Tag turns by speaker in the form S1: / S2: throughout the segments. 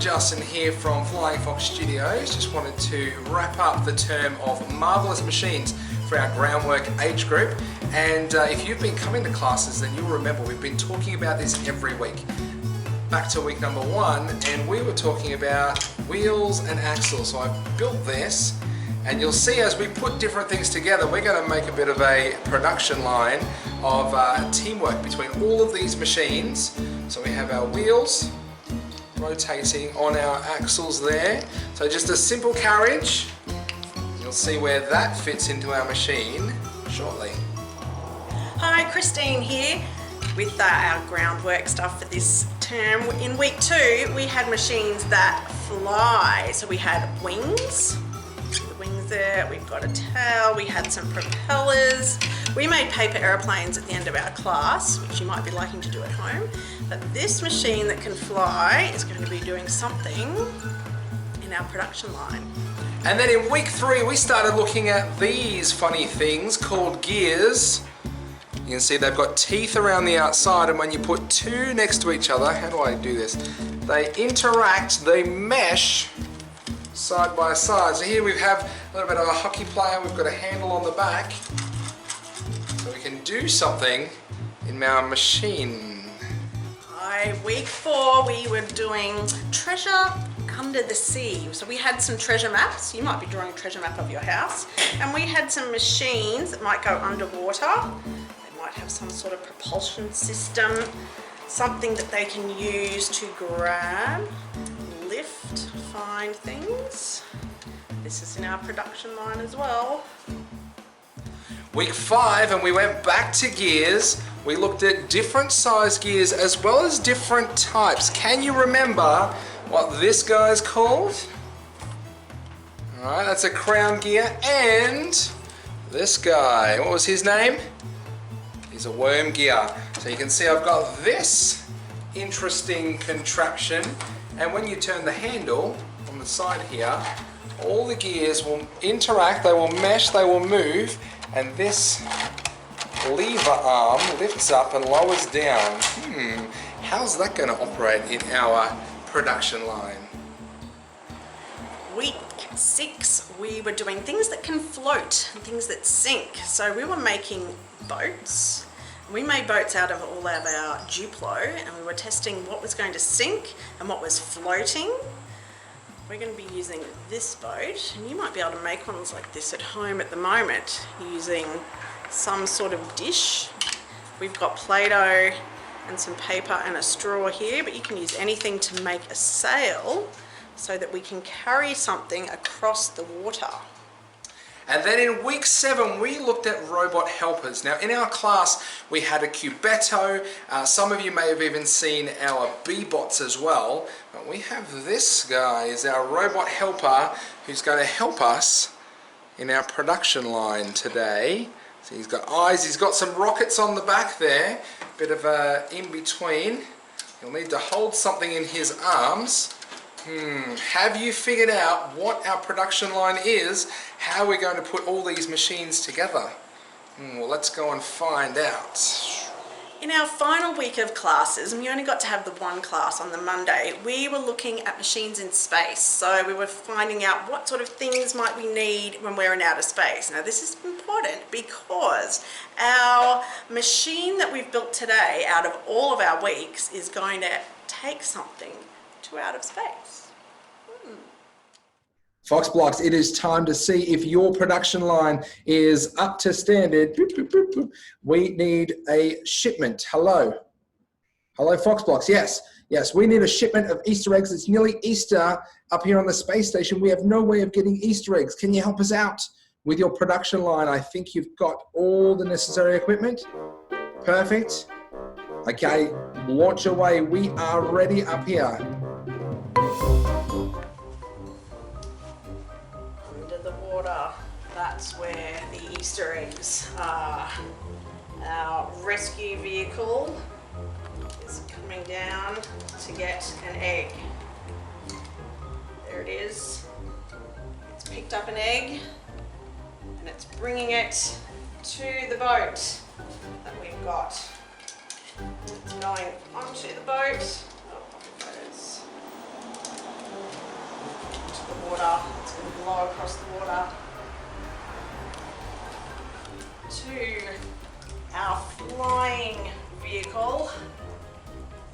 S1: Justin here from Flying Fox Studios. Just wanted to wrap up the term of Marvellous Machines for our groundwork age group. And if you've been coming to classes, then you'll remember we've been talking about this every week. Back to week number 1, and we were talking about wheels and axles. So I've built this, and you'll see as we put different things together, we're going to make a bit of a production line of teamwork between all of these machines. So we have our wheels rotating on our axles there. So just a simple carriage. You'll see where that fits into our machine shortly.
S2: Hi, Christine here with our groundwork stuff for this term. In week 2, we had machines that fly. So we had wings. The wings there, we've got a tail, we had some propellers. We made paper airplanes at the end of our class, which you might be liking to do at home. But this machine that can fly is going to be doing something in our production line.
S1: And then in week 3, we started looking at these funny things called gears. You can see they've got teeth around the outside, and when you put 2 next to each other, how do I do this? They interact, they mesh side by side. So here we have a little bit of a hockey player, we've got a handle on the back. So we can do something in our machine.
S2: By week 4, we were doing treasure under the sea. So we had some treasure maps. You might be drawing a treasure map of your house. And we had some machines that might go underwater. They might have some sort of propulsion system, something that they can use to grab, lift, find things. This is in our production line as well.
S1: Week 5, and we went back to gears. We looked at different size gears as well as different types. Can you remember what this guy's called? Alright, that's a crown gear. And this guy, what was his name? He's a worm gear. So you can see I've got this interesting contraption, and when you turn the handle on the side here, all the gears will interact, they will mesh, they will move, and this lever arm lifts up and lowers down. How's that going to operate in our production line?
S2: Week 6, we were doing things that can float and things that sink. So we were making boats. We made boats out of all of our Duplo, and we were testing what was going to sink and what was floating. We're going to be using this boat, and you might be able to make ones like this at home at the moment using some sort of dish. We've got Play-Doh and some paper and a straw here, but you can use anything to make a sail so that we can carry something across the water.
S1: And then in week 7, we looked at robot helpers. Now in our class, we had a Cubetto. Some of you may have even seen our B-bots as well. But we have this guy as our robot helper who's going to help us in our production line today. So he's got eyes, he's got some rockets on the back there, bit of a in-between. He'll need to hold something in his arms. Have you figured out what our production line is? How we're going to put all these machines together? Well, let's go and find out.
S2: In our final week of classes, and we only got to have the one class on the Monday, we were looking at machines in space. So we were finding out what sort of things might we need when we're in outer space. Now this is important because our machine that we've built today out of all of our weeks is going to take something to outer space.
S1: Fox Blocks, it is time to see if your production line is up to standard. Boop, boop, boop, boop. We need a shipment. Hello. Hello, Fox Blocks. Yes, yes, we need a shipment of Easter eggs. It's nearly Easter up here on the space station. We have no way of getting Easter eggs. Can you help us out with your production line? I think you've got all the necessary equipment. Perfect. Okay, launch away. We are ready up here.
S2: That's where the Easter eggs are. Our rescue vehicle is coming down to get an egg. There it is. It's picked up an egg and it's bringing it to the boat that we've got. It's going onto the boat. Oh, there it is. water. It's going to blow across the water to our flying vehicle.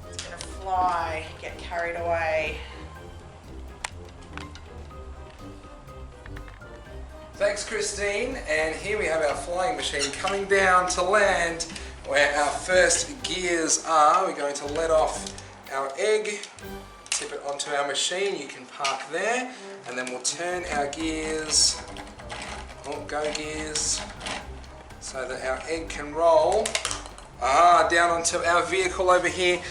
S2: It's going to fly, get carried away.
S1: Thanks, Christine. And here we have our flying machine coming down to land where our first gears are. We're going to let off our egg, tip it onto our machine. You can park there, and then we'll turn our gears, go gears, so that our egg can roll down onto our vehicle over here.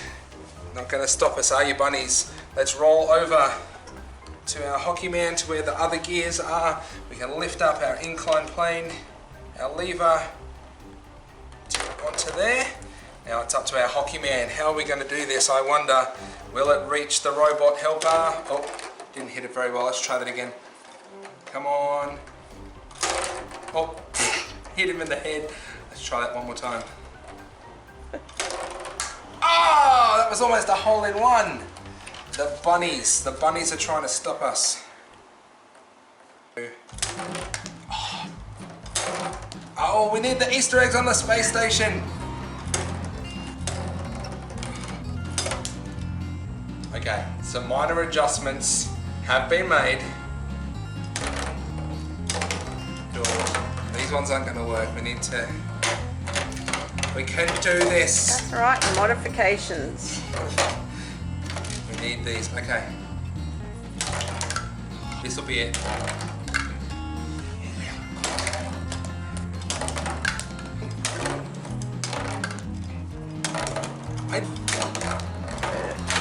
S1: Not going to stop us, are you, bunnies? Let's roll over to our hockey man, to where the other gears are. We can lift up our incline plane, our lever, onto there. Now it's up to our hockey man. How are we going to do this, I wonder? Will it reach the robot helper? Oh, didn't hit it very well. Let's try that again. Come on. Oh, hit him in the head. Let's try that one more time. Oh, that was almost a hole in one. The bunnies are trying to stop us. Oh, we need the Easter eggs on the space station. Okay, some minor adjustments have been made. These ones aren't going to work. We can do this.
S2: That's right, modifications.
S1: We need these. Okay. This will be it.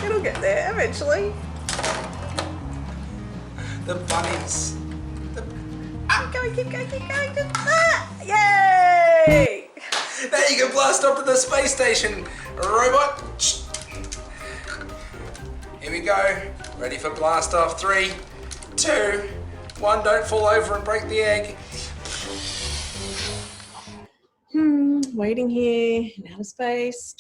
S2: It'll get there eventually.
S1: The bunnies.
S2: Keep going. Yay!
S1: Now you can blast off to the space station, robot. Here we go. Ready for blast off. 3, 2, 1. Don't fall over and break the egg.
S2: Waiting here in outer space.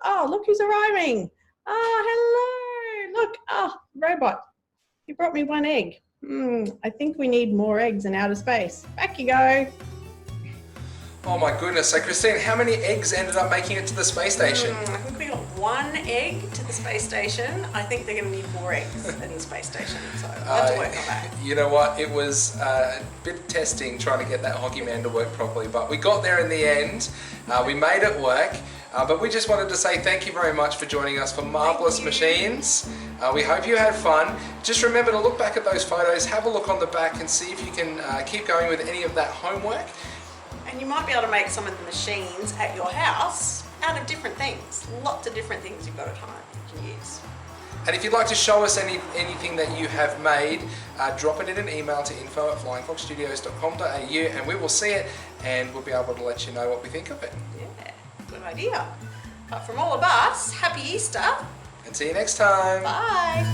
S2: Oh, look who's arriving. Oh, hello. Look. Oh, robot. You brought me one egg. I think we need more eggs in outer space. Back you go.
S1: Oh my goodness. So Christine, how many eggs ended up making it to the space station?
S2: I think we got one egg to the space station. I think they're going to need more eggs in the space station. So I'll have to work on that.
S1: You know what? It was a bit of testing trying to get that hockey man to work properly, but we got there in the end. We made it work. But we just wanted to say thank you very much for joining us for Marvellous Machines. We hope you had fun. Just remember to look back at those photos, have a look on the back and see if you can keep going with any of that homework.
S2: And you might be able to make some of the machines at your house out of different things. Lots of different things you've got at home you can use.
S1: And if you'd like to show us anything that you have made, drop it in an email to info@flyingfoxstudios.com.au and we will see it and we'll be able to let you know what we think of it.
S2: Yeah, good idea. But from all of us, happy Easter.
S1: And see you next time.
S2: Bye.